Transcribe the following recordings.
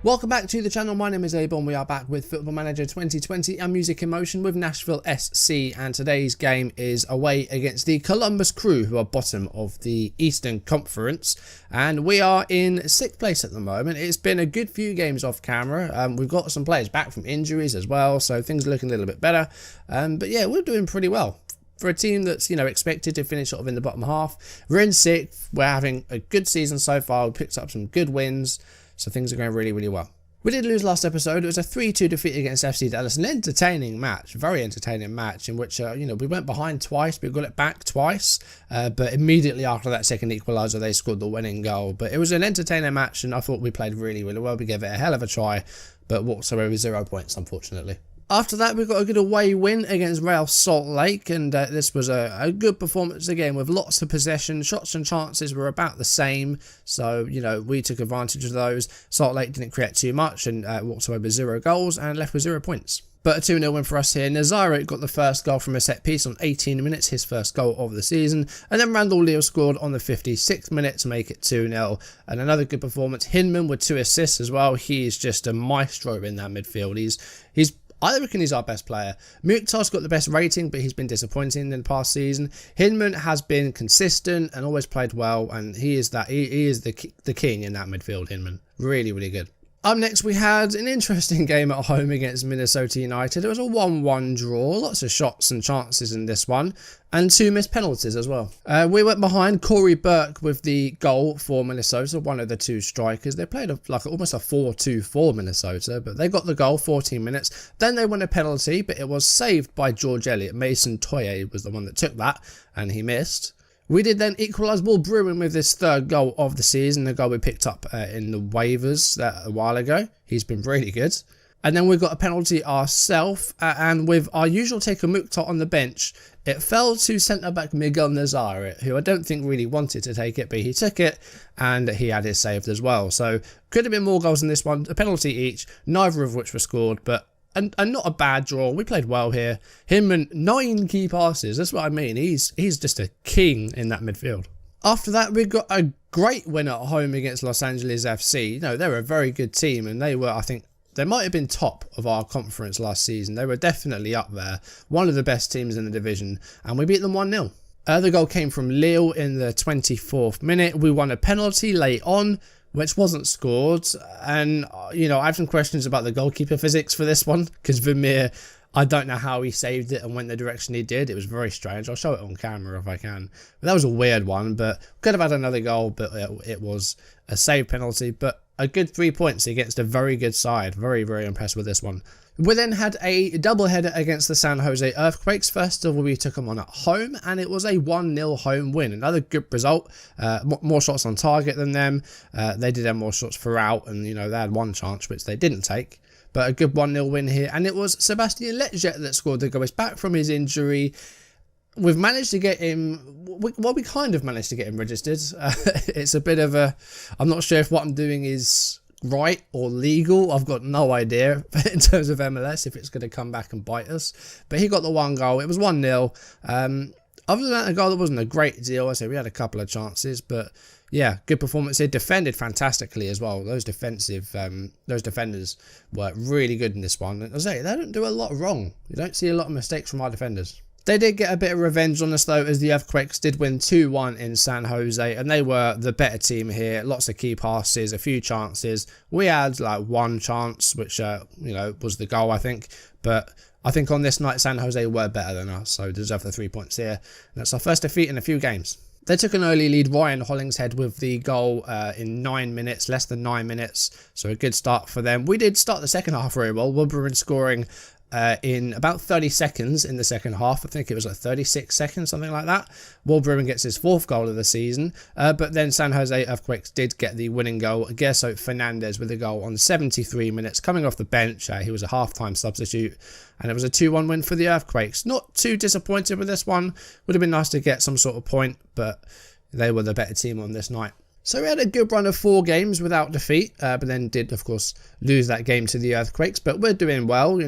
Welcome back to the channel. My name is Abel and we are back with Football Manager 2020 and Music in Motion with Nashville SC, and today's game is away against the Columbus Crew, who are bottom of the Eastern Conference, and we are in 6th place at the moment. It's been a good few games off camera. We've got some players back from injuries as well, so things are looking a little bit better, but yeah, we're doing pretty well. For a team that's, expected to finish sort of in the bottom half, we're in 6th. We're having a good season so far. We picked up some good wins. So things are going really, really well. We did lose last episode. It was a 3-2 defeat against FC Dallas. An entertaining match, very entertaining match in which, we went behind twice. We got it back twice. But immediately after that second equaliser, they scored the winning goal. But it was an entertaining match and I thought we played really, really well. We gave it a hell of a try, but walked away with 0 points, unfortunately. After that, we got a good away win against Real Salt Lake, and this was a good performance again with lots of possession. Shots and chances were about the same, so, we took advantage of those. Salt Lake didn't create too much and walked away with 0 goals and left with 0 points. But a 2-0 win for us here. Nazaro got the first goal from a set piece on 18 minutes, his first goal of the season. And then Randall Leo scored on the 56th minute to make it 2-0. And another good performance. Hinman with 2 assists as well. He is just a maestro in that midfield. I reckon he's our best player. Mukhtar's got the best rating, but he's been disappointing in the past season. Hinman has been consistent and always played well, and he is the king in that midfield, Hinman. Really, really good. Up next, we had an interesting game at home against Minnesota United. It was a 1-1 draw, lots of shots and chances in this one, and 2 missed penalties as well. We went behind Corey Burke with the goal for Minnesota, one of the 2 strikers. They played almost a 4-2 for Minnesota, but they got the goal, 14 minutes. Then they won a penalty, but it was saved by George Elliott. Mason Toye was the one that took that, and he missed. We did then equalise Will Bruin with his 3rd goal of the season, the goal we picked up in the waivers a while ago. He's been really good. And then we got a penalty ourselves, and with our usual taker Mukhtar on the bench, it fell to centre-back Miguel Nazaro, who I don't think really wanted to take it, but he took it, and he had his saved as well. So could have been more goals in this one, a penalty each, neither of which were scored, but and not a bad draw. We played well here. Hinman, 9 key passes. That's what I mean. He's just a king in that midfield. After that, we got a great win at home against Los Angeles FC. They're a very good team, and they were, I think, they might have been top of our conference last season. They were definitely up there. One of the best teams in the division, and we beat them 1-0. The goal came from Lille in the 24th minute. We won a penalty late on, which wasn't scored, and I have some questions about the goalkeeper physics for this one, because Vermeer, I don't know how he saved it and went the direction he did. It was very strange. I'll show it on camera if I can. But that was a weird one, but could have had another goal, but it was a save penalty, but a good 3 points against a very good side. Very, very impressed with this one. We then had a double-header against the San Jose Earthquakes. First of all, we took them on at home, and it was a 1-0 home win. Another good result. More shots on target than them. They did have more shots throughout, and, they had 1 chance, which they didn't take. But a good 1-0 win here. And it was Sebastian Letjet that scored the goal. He's back from his injury. We've managed to get him, we kind of managed to get him registered. It's a bit of a, I'm not sure if what I'm doing is right or legal. I've got no idea in terms of MLS if it's going to come back and bite us. But he got the 1 goal. It was 1-0. Other than that, the goal, that wasn't a great deal. I say we had a couple of chances, but yeah, good performance. They defended fantastically as well. Those defenders were really good in this one. As I say, they don't do a lot wrong. You don't see a lot of mistakes from our defenders. They did get a bit of revenge on us though, as the Earthquakes did win 2-1 in San Jose, and they were the better team here. Lots of key passes, a few chances. We had like 1 chance, which was the goal, I think. But I think on this night, San Jose were better than us, so deserve the 3 points here. And that's our first defeat in a few games. They took an early lead, Ryan Hollingshead with the goal in 9 minutes, less than 9 minutes. So a good start for them. We did start the second half very well. Wilburn scoring in about 30 seconds in the second half. I think it was like 36 seconds, something like that. Will Bruin gets his 4th goal of the season. But then San Jose Earthquakes did get the winning goal. Gerso Fernandez with a goal on 73 minutes coming off the bench. He was a half-time substitute. And it was a 2-1 win for the Earthquakes. Not too disappointed with this one. Would have been nice to get some sort of point, but they were the better team on this night. So we had a good run of 4 games without defeat, but then did, of course, lose that game to the Earthquakes. But we're doing well,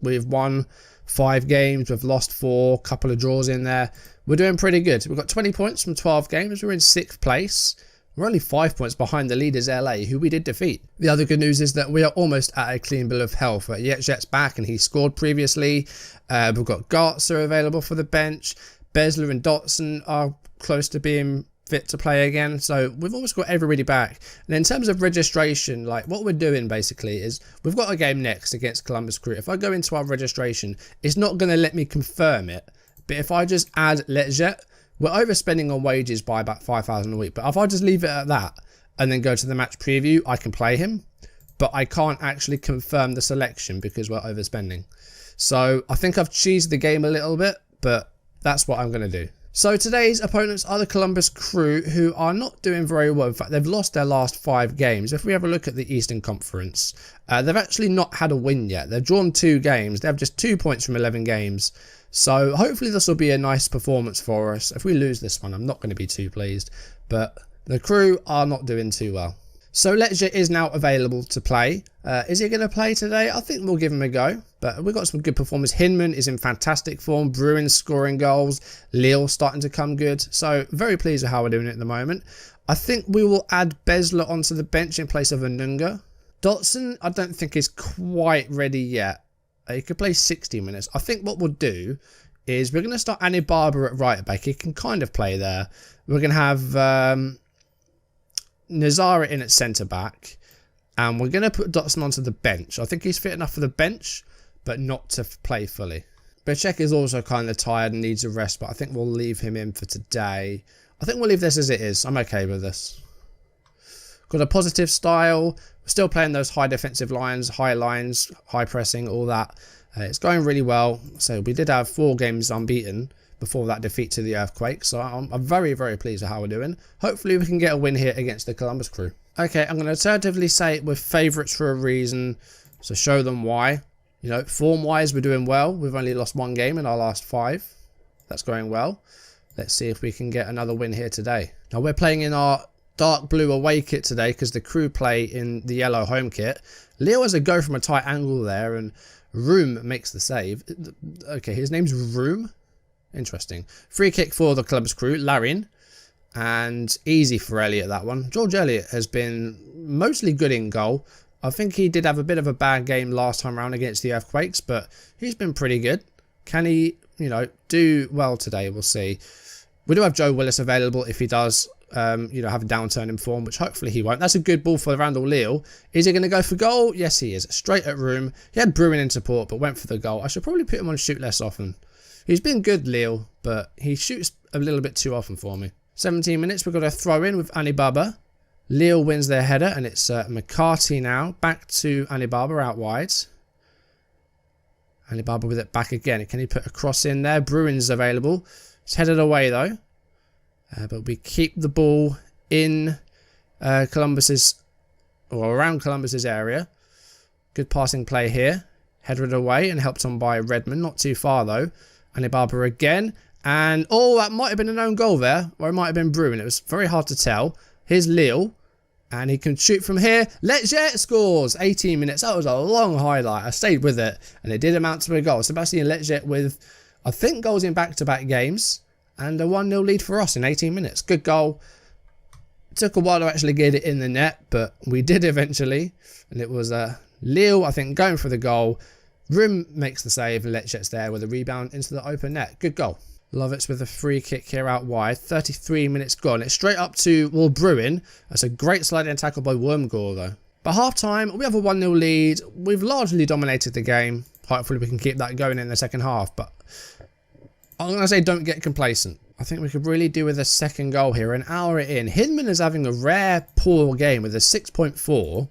we've won 5 games, we've lost 4, couple of draws in there. We're doing pretty good. We've got 20 points from 12 games. We're in 6th place. We're only 5 points behind the leaders LA, who we did defeat. The other good news is that we are almost at a clean bill of health. Jet's back and he scored previously. We've got Garza available for the bench. Besler and Dotson are close to being fit to play again, so we've almost got everybody back. And in terms of registration, like what we're doing basically is we've got a game next against Columbus Crew. If I go into our registration, it's not going to let me confirm it, but if I just add Letjet, we're overspending on wages by about 5,000 a week, but if I just leave it at that and then go to the match preview, I can play him, but I can't actually confirm the selection because we're overspending. So I think I've cheesed the game a little bit, but that's what I'm going to do. So today's opponents are the Columbus Crew, who are not doing very well. In fact, they've lost their last 5 games. If we have a look at the Eastern Conference, they've actually not had a win yet. They've drawn 2 games. They have just 2 points from 11 games. So hopefully this will be a nice performance for us. If we lose this one, I'm not going to be too pleased. But the Crew are not doing too well. So Letjet is now available to play. Is he going to play today? I think we'll give him a go. But we've got some good performers. Hinman is in fantastic form. Bruin's scoring goals. Lille starting to come good. So very pleased with how we're doing it at the moment. I think we will add Besler onto the bench in place of Anunga. Dotson, I don't think is quite ready yet. He could play 60 minutes. I think what we'll do is we're going to start Annie Barber at right back. He can kind of play there. We're going to have Nazara in at centre back, and we're going to put Dotson onto the bench. I think he's fit enough for the bench, but not to play fully. Beckham is also kind of tired and needs a rest, but I think we'll leave him in for today. I think we'll leave this as it is. I'm okay with this. Got a positive style. We're still playing those high defensive lines, high pressing, all that. It's going really well. So we did have 4 games unbeaten before that defeat to the Earthquake. So I'm very, very pleased with how we're doing. Hopefully we can get a win here against the Columbus Crew. Okay, I'm going to alternatively say we're favourites for a reason. So show them why. You know, form-wise, we're doing well. We've only lost 1 game in our last 5. That's going well. Let's see if we can get another win here today. Now, we're playing in our dark blue away kit today because the Crew play in the yellow home kit. Leo has a go from a tight angle there, and Room makes the save. Okay, his name's Room. Interesting. Free kick for the Columbus Crew, Larin. And easy for Elliott, that one. George Elliott has been mostly good in goal. I think he did have a bit of a bad game last time around against the Earthquakes, but he's been pretty good. Can he, you know, do well today? We'll see. We do have Joe Willis available if he does, you know, have a downturn in form, which hopefully he won't. That's a good ball for Randall Leal. Is he going to go for goal? Yes, he is. Straight at Room. He had Bruin in support, but went for the goal. I should probably put him on shoot less often. He's been good, Leal, but he shoots a little bit too often for me. 17 minutes, we've got a throw in with Anibaba. Leal wins their header, and it's McCarthy now. Back to Anibaba out wide. Anibaba with it back again. Can he put a cross in there? Bruin's available. It's headed away, though. But we keep the ball in Columbus's, or around Columbus's area. Good passing play here. Headed away and helped on by Redmond. Not too far, though. Anibaba again. And, oh, that might have been an own goal there. Or it might have been Bruin. It was very hard to tell. Here's Lille. And he can shoot from here. Letjet scores. 18 minutes. That was a long highlight. I stayed with it. And it did amount to a goal. Sebastian Letjet with, I think, goals in back-to-back games. And a 1-0 lead for us in 18 minutes. Good goal. It took a while to actually get it in the net. But we did eventually. And it was Lille, I think, going for the goal. Rim makes the save. And Letjet's there with a rebound into the open net. Good goal. Lovitz with a free kick here out wide. 33 minutes gone. It's straight up to, well, Bruin. That's a great sliding tackle by Wormgore, though. By half-time, we have a 1-0 lead. We've largely dominated the game. Hopefully we can keep that going in the second half. But I'm going to say don't get complacent. I think we could really do with a second goal here. An hour in. Hinman is having a rare poor game with a 6.4.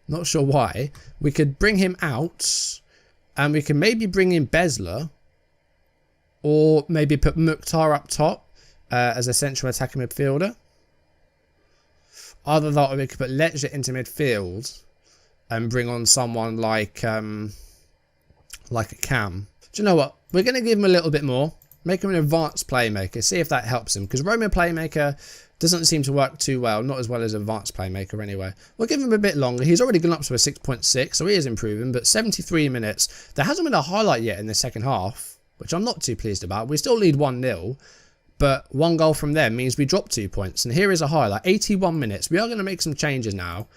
Not sure why. We could bring him out. And we can maybe bring in Besler. Or maybe put Mukhtar up top as a central attacking midfielder. Either that, or we could put Letjet into midfield and bring on someone like a Cam. Do you know what? We're going to give him a little bit more. Make him an advanced playmaker. See if that helps him. Because Roman playmaker doesn't seem to work too well. Not as well as advanced playmaker anyway. We'll give him a bit longer. He's already gone up to a 6.6. So he is improving. But 73 minutes. There hasn't been a highlight yet in the second half, which I'm not too pleased about. We still lead 1-0, But 1 goal from them means we drop 2 points. And here is a highlight. 81 minutes. We are going to make some changes now.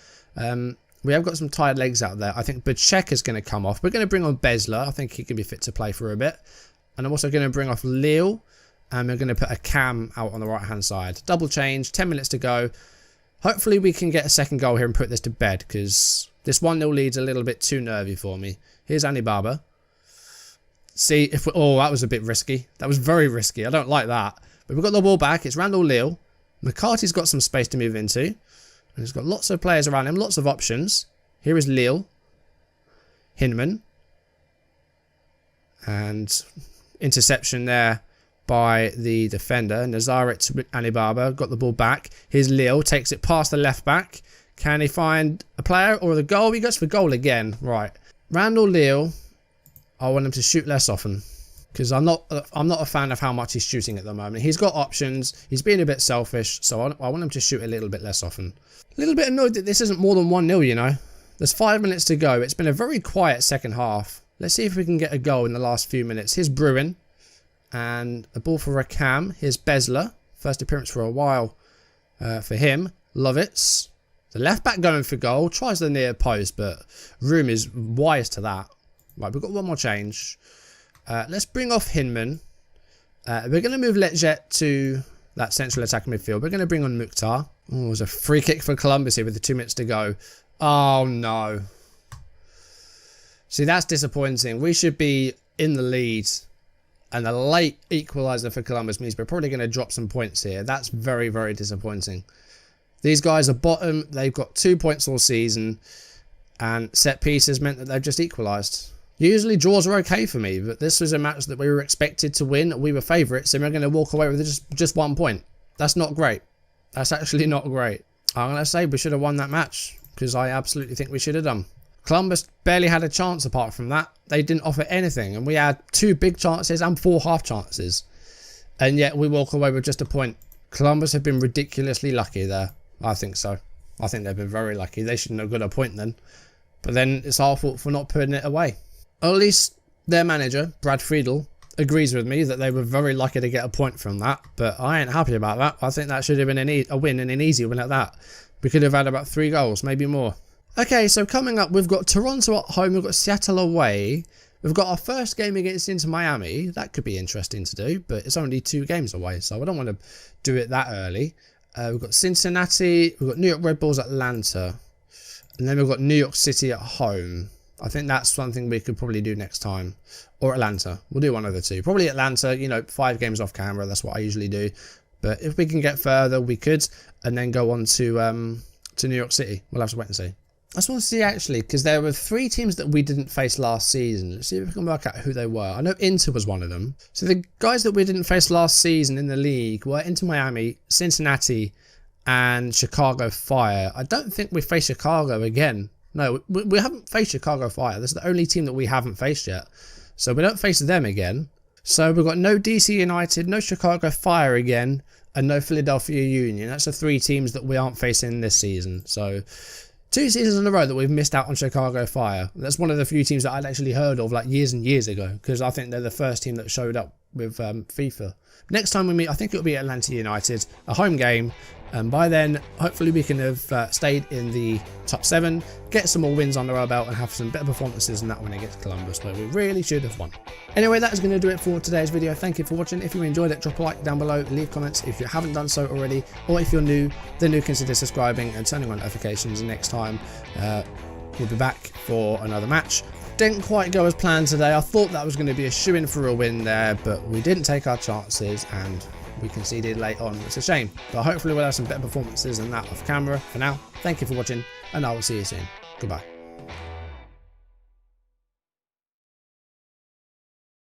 We have got some tired legs out there. I think Beckham is going to come off. We're going to bring on Besler. I think he can be fit to play for a bit. And I'm also going to bring off Lille. And we're going to put a Cam out on the right-hand side. Double change. 10 minutes to go. Hopefully we can get a second goal here and put this to bed. Because this 1-0 lead's a little bit too nervy for me. Here's Anibaba. See if we... Oh, that was a bit risky. That was very risky. I don't like that. But we've got the ball back. It's Randall Lille. McCarthy's got some space to move into. And he's got lots of players around him. Lots of options. Here is Lille. Hinman. And interception there by the defender. Nazaret Anibaba got the ball back. Here's Lille. Takes it past the left back. Can he find a player or the goal? He goes for goal again. Right. Randall Lille. I want him to shoot less often. Because I'm not a fan of how much he's shooting at the moment. He's got options. He's being a bit selfish. So I want him to shoot a little bit less often. A little bit annoyed that this isn't more than 1-0, you know. There's 5 minutes to go. It's been a very quiet second half. Let's see if we can get a goal in the last few minutes. Here's Bruin. And a ball for Rakam. Here's Besler. First appearance for a while for him. Lovitz. The left back going for goal. Tries the near post, but Room is wise to that. Right, we've got one more change. Let's bring off Hinman. We're going to move Letjet to that central attacking midfield. We're going to bring on Mukhtar. Oh, there's a free kick for Columbus here with the 2 minutes to go. Oh, no. See, that's disappointing. We should be in the lead. And a late equaliser for Columbus means we're probably going to drop some points here. That's very, very disappointing. These guys are bottom. They've got 2 points all season. And set pieces meant that they've just equalised. Usually draws are okay for me, but this was a match that we were expected to win. We were favourites, and we're going to walk away with just 1 point. That's not great. That's actually not great. I'm going to say we should have won that match, because I absolutely think we should have done. Columbus barely had a chance apart from that. They didn't offer anything, and we had 2 big chances and 4 half chances. And yet we walk away with just a point. Columbus have been ridiculously lucky there. I think so. I think they've been very lucky. They shouldn't have got a point then. But then it's our fault for not putting it away. At least their manager, Brad Friedel, agrees with me that they were very lucky to get a point from that. But I ain't happy about that. I think that should have been a win, and an easy win at that. We could have had about 3 goals, maybe more. Okay, so coming up, we've got Toronto at home. We've got Seattle away. We've got our first game against Inter Miami. That could be interesting to do, but it's only 2 games away, so I don't want to do it that early. We've got Cincinnati. We've got New York Red Bulls Atlanta. And then we've got New York City at home. I think that's something we could probably do next time. Or Atlanta. We'll do one of the 2. Probably Atlanta, you know, 5 games off camera. That's what I usually do. But if we can get further, we could. And then go on to New York City. We'll have to wait and see. I just want to see, actually, because there were 3 teams that we didn't face last season. Let's see if we can work out who they were. I know Inter was one of them. So the guys that we didn't face last season in the league were Inter Miami, Cincinnati, and Chicago Fire. I don't think we face Chicago again. No, we haven't faced Chicago Fire. This is the only team that we haven't faced yet. So we don't face them again. So we've got no DC United, no Chicago Fire again, and no Philadelphia Union. That's the 3 teams that we aren't facing this season. So 2 seasons in a row that we've missed out on Chicago Fire. That's one of the few teams that I'd actually heard of like years and years ago, because I think they're the first team that showed up with FIFA. Next time we meet, I think it'll be Atlanta United, a home game. And by then, hopefully we can have stayed in the top 7, get some more wins under our belt, and have some better performances than that when against Columbus, where we really should have won. Anyway, that is going to do it for today's video. Thank you for watching. If you enjoyed it, drop a like down below, leave comments if you haven't done so already, or if you're new, then do consider subscribing and turning on notifications. Next time, we'll be back for another match. Didn't quite go as planned today. I thought that was going to be a shoo-in for a win there, but we didn't take our chances and we conceded late on. It's a shame, but hopefully we'll have some better performances than that off camera. For now, thank you for watching, and I will see you soon. Goodbye.